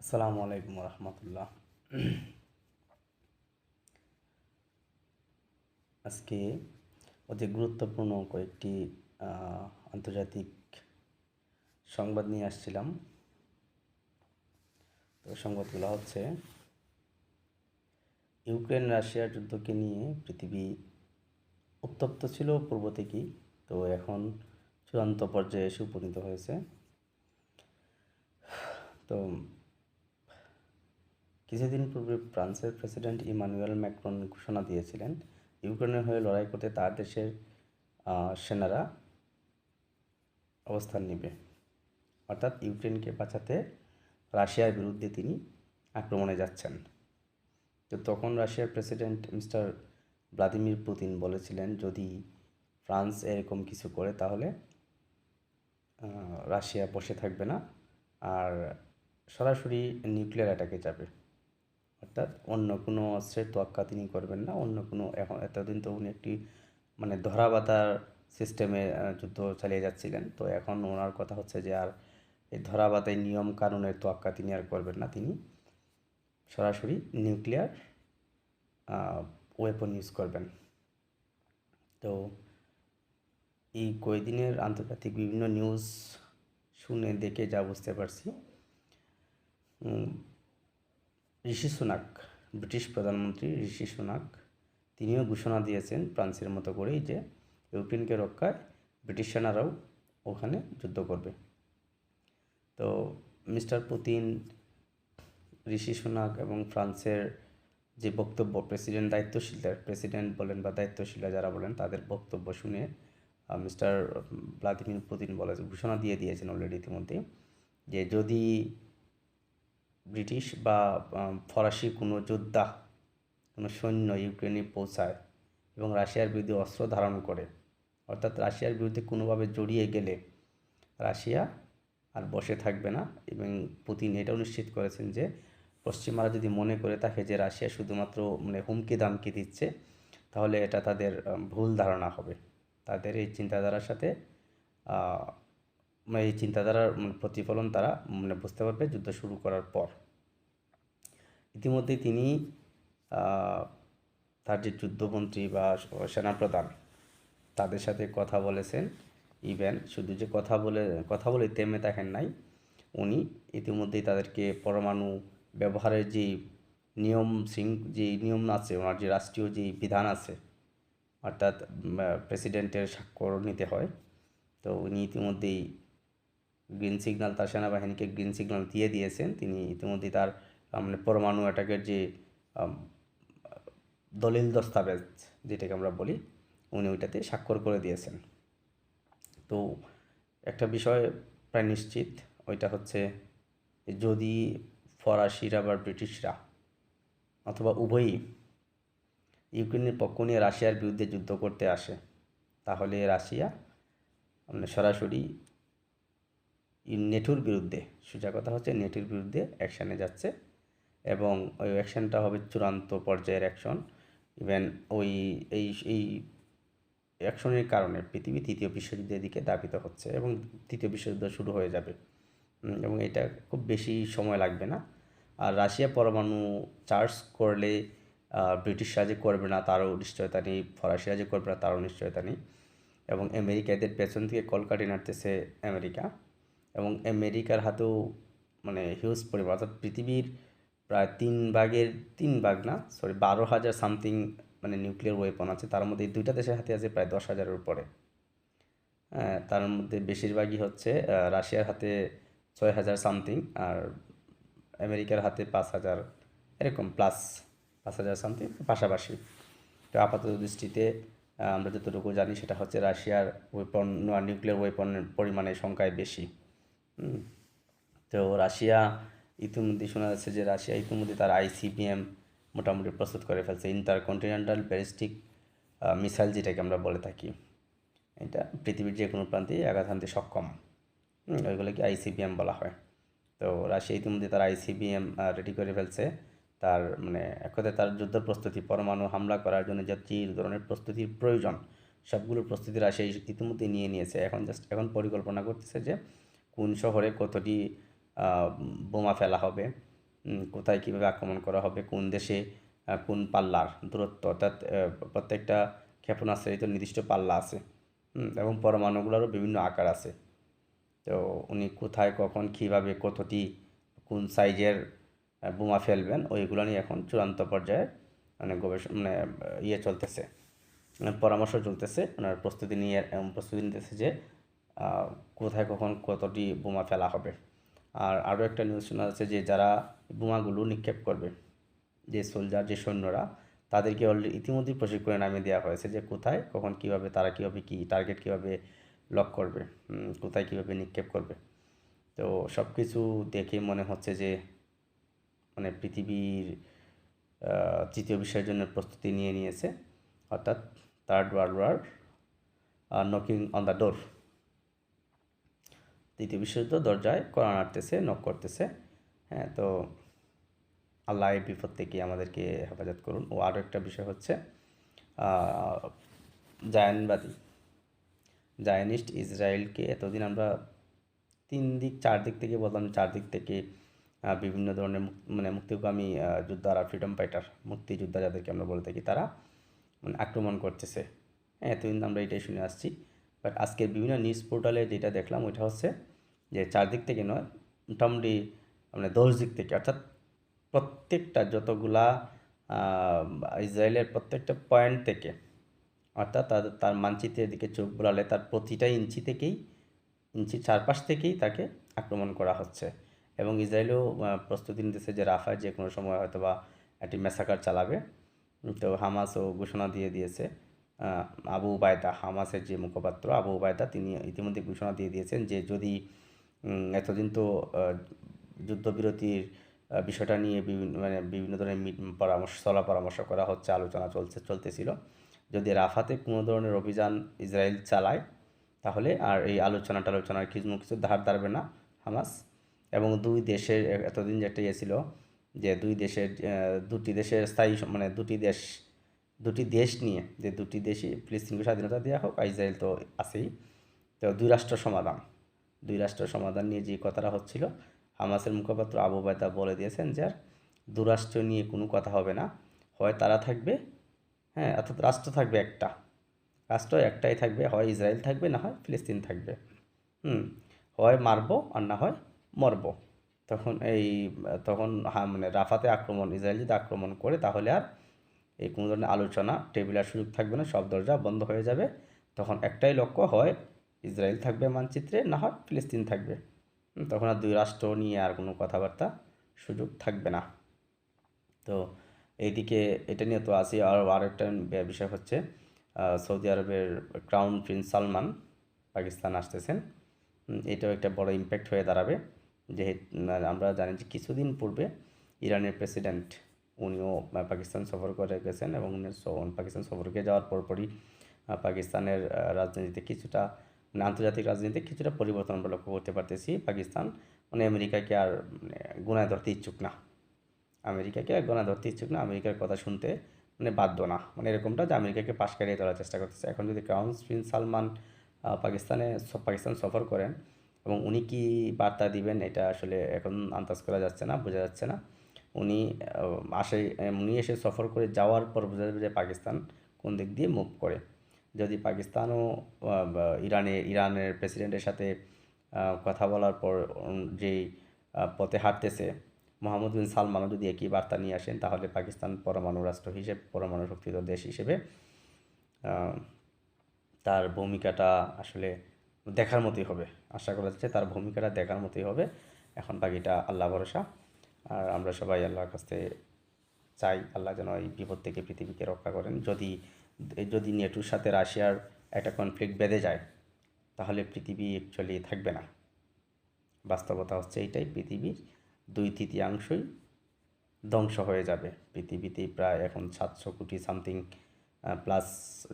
আসসালামু আলাইকুম রহমতুল্লাহ। আজকে অতি গুরুত্বপূর্ণ কয়েকটি আন্তর্জাতিক সংবাদ নিয়ে আসছিলাম। তো সংবাদগুলো হচ্ছে, ইউক্রেন রাশিয়ার যুদ্ধকে নিয়ে পৃথিবী উত্তপ্ত ছিল পূর্ব থেকেই, তো এখন চূড়ান্ত পর্যায়ে এসে উপনীত হয়েছে। তো কিছুদিন পূর্বে ফ্রান্সের প্রেসিডেন্ট ইমানুয়েল ম্যাক্রন ঘোষণা দিয়েছিলেন ইউক্রেনের হয়ে লড়াই করতে তার দেশের সেনারা অবস্থান নেবে, অর্থাৎ ইউক্রেনকে বাঁচাতে রাশিয়ার বিরুদ্ধে তিনি আক্রমণে যাচ্ছেন। তো তখন রাশিয়ার প্রেসিডেন্ট মিস্টার ভ্লাদিমির পুতিন বলেছিলেন, যদি ফ্রান্স এরকম কিছু করে তাহলে রাশিয়া বসে থাকবে না আর সরাসরি নিউক্লিয়ার অ্যাটাকে যাবে, অর্থাৎ অন্য কোনো অস্ত্রের তোয়াক্কা তিনি করবেন না। অন্য কোনো, এখন এতদিন তো উনি একটি ধরাবাঁধার সিস্টেমে যুদ্ধ চালিয়ে যাচ্ছিলেন, তো এখন ওনার কথা হচ্ছে যে আর এই ধরাবাঁধার নিয়ম কানুনের তোয়াক্কা তিনি আর করবেন না, তিনি সরাসরি নিউক্লিয়ার ওয়েপন ইউজ করবেন। তো এই কয়েকদিনের আন্তর্জাতিক বিভিন্ন নিউজ শুনে দেখে যা বুঝতে পারছি, ঋষি সুনাক, ব্রিটিশ প্রধানমন্ত্রী ঋষি সুনাক, তিনিও ঘোষণা দিয়েছেন ফ্রান্সের মতো করেই যে ইউক্রেনকে রক্ষায় ব্রিটিশ সেনারাও ওখানে যুদ্ধ করবে। তো মিস্টার পুতিন, ঋষি সুনাক এবং ফ্রান্সের যে বক্তব্য, প্রেসিডেন্ট বলেন বা দায়িত্বশীলরা যারা বলেন, তাদের বক্তব্য শুনে মিস্টার ভ্লাদিমির পুতিন ঘোষণা দিয়ে দিয়েছেন অলরেডি ইতিমধ্যে, যে যদি ব্রিটিশ বা ফরাসি কোনো যোদ্ধা, কোনো সৈন্য ইউক্রেনে পৌঁছায় এবং রাশিয়ার বিরুদ্ধে অস্ত্র ধারণ করে, অর্থাৎ রাশিয়ার বিরুদ্ধে কোনোভাবে জড়িয়ে গেলে রাশিয়া আর বসে থাকবে না। এবং পুতিন এটাও নিশ্চিত করেছেন যে পশ্চিমারা যদি মনে করে থাকে যে রাশিয়া শুধুমাত্র হুমকি দামকি দিচ্ছে, তাহলে এটা তাদের ভুল ধারণা হবে। তাদের এই চিন্তাধারার সাথে এই চিন্তাধারার প্রতিফলন তারা বুঝতে পারবে যুদ্ধ শুরু করার পর। ইতিমধ্যে তিনি তার যে যুদ্ধমন্ত্রী বা সেনাপ্রধান, তাদের সাথে কথা বলেছেন। ইভেন শুধু যে কথা বলে থেমে থাকেন নাই, উনি ইতিমধ্যেই তাদেরকে পরমাণু ব্যবহারের যে নিয়ম আছে, ওনার যে রাষ্ট্রীয় যে বিধান আছে, অর্থাৎ প্রেসিডেন্টের স্বাক্ষর নিতে হয়, তো উনি ইতিমধ্যেই গ্রিন সিগন্যাল, তার সেনাবাহিনীকে গ্রিন সিগন্যাল দিয়ে দিয়েছেন। তিনি ইতিমধ্যেই তার পরমাণু অ্যাটাকের যে দলিল দস্তাবেজ যেটাকে আমরা বলি, উনি ওইটাতে স্বাক্ষর করে দিয়েছেন। তো একটা বিষয় প্রায় নিশ্চিত, ওইটা হচ্ছে যদি ফরাসিরা বা ব্রিটিশরা অথবা উভয়ই ইউক্রেনের পক্ষ নিয়ে রাশিয়ার বিরুদ্ধে যুদ্ধ করতে আসে, তাহলে রাশিয়া সরাসরি নেটোর বিরুদ্ধে, সোজা কথা হচ্ছে নেটোর বিরুদ্ধে অ্যাকশানে যাচ্ছে, এবং ওই অ্যাকশানটা হবে চূড়ান্ত পর্যায়ের অ্যাকশন। ইভেন এই অ্যাকশনের কারণে পৃথিবী তৃতীয় বিশ্বযুদ্ধের দিকে ধাবিত হচ্ছে এবং তৃতীয় বিশ্বযুদ্ধ শুরু হয়ে যাবে, এবং এটা খুব বেশি সময় লাগবে না। আর রাশিয়া পরমাণু চার্জ করলে ব্রিটিশরা যে করবে না তারও নিশ্চয়তা নেই, ফরাসিরা যে করবে না তারও নিশ্চয়তা নেই, এবং আমেরিকাদের পেছন থেকে কলকাঠি নাড়তেছে আমেরিকা, এবং আমেরিকার হাতেও হিউজ পরিমাণ, অর্থাৎ পৃথিবীর প্রায় 12,000 সামথিং নিউক্লিয়ার ওয়েপন আছে। তার মধ্যে দুইটা দেশের হাতে আছে প্রায় 10,000-এর উপরে। তার মধ্যে বেশিরভাগই হচ্ছে রাশিয়ার হাতে 6,000 সামথিং, আর আমেরিকার হাতে 5,000, এরকম প্লাস 5,000 সামথিং পাশাপাশি। তো আপাতত দৃষ্টিতে আমরা যতটুকু জানি সেটা হচ্ছে রাশিয়ার নিউক্লিয়ার ওয়েপনের পরিমাণের সংখ্যায় বেশি। তো রাশিয়া ইতিমধ্যে শোনা যাচ্ছে যে রাশিয়া ইতিমধ্যে তার ICBM মোটামুটি প্রস্তুত করে ফেলছে, ইন্টারকন্টিনেন্টাল ব্যালিস্টিক মিসাইল যেটাকে আমরা বলে থাকি। এটা পৃথিবীর যে কোনো প্রান্তেই আঘাত হানতে সক্ষম, ওইগুলোকে ICBM বলা হয়। তো রাশিয়া ইতিমধ্যে তার ICBM রেডি করে ফেলছে। তার এক কথায় তার যুদ্ধ প্রস্তুতি, পরমাণু হামলা করার জন্য যে ধরনের প্রস্তুতির প্রয়োজন, সবগুলো প্রস্তুতি রাশিয়া ইতিমধ্যে নিয়ে নিয়েছে। এখন পরিকল্পনা করতেছে যে কোন শহরে কতটি বোমা ফেলা হবে, কোথায় কীভাবে আক্রমণ করা হবে, কোন দেশে কোন পাল্লার দূরত্ব, অর্থাৎ প্রত্যেকটা ক্ষেপণাস্ত্রেরই তো নির্দিষ্ট পাল্লা আছে, এবং পরমাণুগুলোরও বিভিন্ন আকার আছে। তো উনি কোথায় কখন কীভাবে কতটি কোন সাইজের বোমা ফেলবেন ওইগুলো নিয়ে এখন চূড়ান্ত পর্যায়ে মানে গবেষণা মানে চলতেছে, পরামর্শ চলতেছে, ওনার প্রস্তুতি নিতেছে যে কোথায় কখন কতটি বোমা ফেলা হবে। আর আরও একটা নিউজ শোনা যাচ্ছে যে যারা বোমাগুলো নিক্ষেপ করবে, যে সোলজার, যে সৈন্যরা, তাদেরকে অলরেডি ইতিমধ্যেই প্রশিক্ষণে নামিয়ে দেওয়া হয়েছে যে কোথায় কখন কীভাবে তারা কীভাবে কী টার্গেট কীভাবে লক করবে, কোথায় কীভাবে নিক্ষেপ করবে। তো সব কিছু দেখে মনে হচ্ছে যে মানে পৃথিবীর তৃতীয় বিশ্বের জন্য প্রস্তুতি নিয়ে নিয়েছে, অর্থাৎ third world war knocking on the door. তৃতীয় বিশ্বযুদ্ধ দরজায় কড়া নাড়তেছে, নক করতেছে। হ্যাঁ, তো আল্লাহ এই বিপদ থেকে আমাদেরকে হেফাজত করুন। ও আরও একটা বিষয় হচ্ছে জায়নিস্ট ইসরায়েলকে এতদিন আমরা চার দিক থেকে বললাম, চারদিক থেকে বিভিন্ন ধরনের মানে মুক্তিকামী যোদ্ধারা, ফ্রিডম ফাইটার, মুক্তিযোদ্ধা যাদেরকে আমরা বলে থাকি, তারা মানে আক্রমণ করতেছে। হ্যাঁ, এতদিন আমরা এটাই শুনে আসছি। বাট আজকের বিভিন্ন নিউজ পোর্টালে যেটা দেখলাম ওইটা হচ্ছে যে চারদিক থেকে নয়, মোটামুটি মানে 10 দিক থেকে, অর্থাৎ প্রত্যেকটা যতগুলা ইসরায়েলের প্রত্যেকটা পয়েন্ট থেকে, অর্থাৎ তার মানচিত্রের দিকে চোখ বোলালে তার প্রতিটা ইঞ্চির চারপাশ থেকেই তাকে আক্রমণ করা হচ্ছে। এবং ইসরায়েলও প্রস্তুতি নিতেছে যে রাফায় যে কোনো সময় হয়তো বা একটি ম্যাসাকার চালাবে। তো হামাসও ঘোষণা দিয়ে দিয়েছে, আবু উবায়দা, হামাসের যে মুখপাত্র আবু উবায়দা, তিনি ইতিমধ্যে ঘোষণা দিয়ে দিয়েছেন যে যদি এতদিন তো যুদ্ধবিরতির বিষয়টা নিয়ে বিভিন্ন ধরনের পরামর্শ করা হচ্ছে, আলোচনা চলতেছিল। যদি রাফাতে কোনো ধরনের অভিযান ইসরায়েল চালায় তাহলে আর এই আলোচনার কিছু ধার ধারবে না হামাস। এবং দুই দেশের এতদিন যেটা ছিল যে দুটি দেশের স্থায়ী মানে দুটি দেশ নিয়ে, যে দুটি দেশই ফিলিস্তিনকে স্বাধীনতা দেওয়া হোক, ইসরায়েল তো আছেই। তো দুই রাষ্ট্র সমাধান নিয়ে যে কথাটা হচ্ছিল, হামাসের মুখপাত্র আবু উবায়দা বলে দিয়েছেন যে আর দুরাষ্ট্র নিয়ে কোনো কথা হবে না, হয় তারা থাকবে, হ্যাঁ, অর্থাৎ রাষ্ট্র একটাই থাকবে, হয় ইসরায়েল থাকবে, না হয় ফিলিস্তিন থাকবে। হয় মারবো আর না হয় মরবো। তখন মানে রাফাতে ইসরায়েল যদি আক্রমণ করে তাহলে আর এই কোনো ধরনের আলোচনা টেবিলের সুযোগ থাকবে না, সব দরজা বন্ধ হয়ে যাবে। তখন একটাই লক্ষ্য, হয় ইসরায়েল থাকবে মানচিত্রে, না হয় ফিলিস্তিন থাকবে। তখন আর দুই রাষ্ট্র নিয়ে আর কোনো কথাবার্তা সুযোগ থাকবে না। তো এইদিকে এটা নিয়ে তো আসি। আরও একটা বিষয় হচ্ছে সৌদি আরবের ক্রাউন প্রিন্স সালমান পাকিস্তান আসতেছেন। এটাও একটা বড় ইম্প্যাক্ট হয়ে দাঁড়াবে। যেহেতু আমরা জানি যে কিছুদিন পূর্বে ইরানের প্রেসিডেন্ট, উনিও পাকিস্তান সফর করে গেছেন, এবং পাকিস্তান সফরকে যাওয়ার পরপরই পাকিস্তানের রাজনীতিতে কিছুটা মানে আন্তর্জাতিক রাজনীতিতে কিছুটা পরিবর্তন আমরা লক্ষ্য করতে পারতেছি। পাকিস্তান মানে আমেরিকাকে আর গোনায় ধরতে ইচ্ছুক না, আমেরিকার কথা শুনতে মানে বাধ্য না, মানে এরকমটা যে আমেরিকাকে পাশ কাটিয়ে তোলার চেষ্টা করতেছে। এখন যদি ক্রাউন প্রিন্স সালমান পাকিস্তান সফর করেন, এবং উনি কি বার্তা দিবেন এটা আসলে এখন আন্দাজ করা যাচ্ছে না, বোঝা যাচ্ছে না। উনি এসে সফর করে যাওয়ার পর বোঝা যাবে যে পাকিস্তান কোন দিক দিয়ে মুভ করে। যদি পাকিস্তানও ইরানের প্রেসিডেন্টের সাথে কথা বলার পর যেই পথে হাঁটতেছে, মোহাম্মদ বিন সালমানও যদি একই বার্তা নিয়ে আসেন, তাহলে পাকিস্তান পরমাণু শক্তিধর দেশ হিসেবে তার ভূমিকাটা আসলে দেখার মতোই হবে। আশা করা যাচ্ছে তার ভূমিকাটা দেখার মতোই হবে। এখন বাকিটা আল্লাহ ভরসা। আর আমরা সবাই আল্লাহর কাছে চাই আল্লাহ যেন এই বিপদ থেকে পৃথিবীকে রক্ষা করেন। যদি নেটোর সাথে রাশিয়ার একটা কনফ্লিক্ট বেঁধে যায়, তাহলে পৃথিবী অ্যাকচুয়ালি থাকবে না। বাস্তবতা হচ্ছে এইটাই, পৃথিবীর 2/3 ধ্বংস হয়ে যাবে। পৃথিবীতে প্রায় এখন 700 কোটি সামথিং প্লাস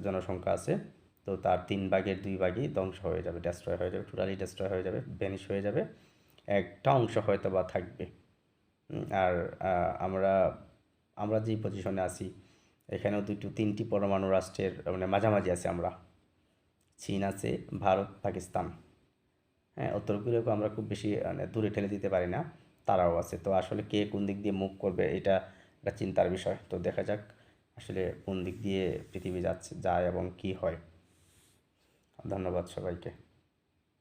জনসংখ্যা আছে। তো তার 2/3 ধ্বংস হয়ে যাবে, টোটালি ডেস্ট্রয় হয়ে যাবে, ভ্যানিশ হয়ে যাবে। একটা অংশ হয়তো বা থাকবে। আর আমরা যেই পজিশনে আছি, এখানেও 2-3টি পরমাণু রাষ্ট্রের মানে মাঝামাঝি আছে আমরা। চীন আছে, ভারত, পাকিস্তান। হ্যাঁ, উত্তর কোরিয়াকে আমরা খুব বেশি মানে দূরে ঠেলে দিতে পারি না। তারাও আছে। তো আসলে কে কোন দিক দিয়ে মুভ করবে এটা একটা চিন্তার বিষয়। তো দেখা যাক আসলে কোন দিক দিয়ে পৃথিবী যায় এবং কি হয়। ধন্যবাদ সবাইকে।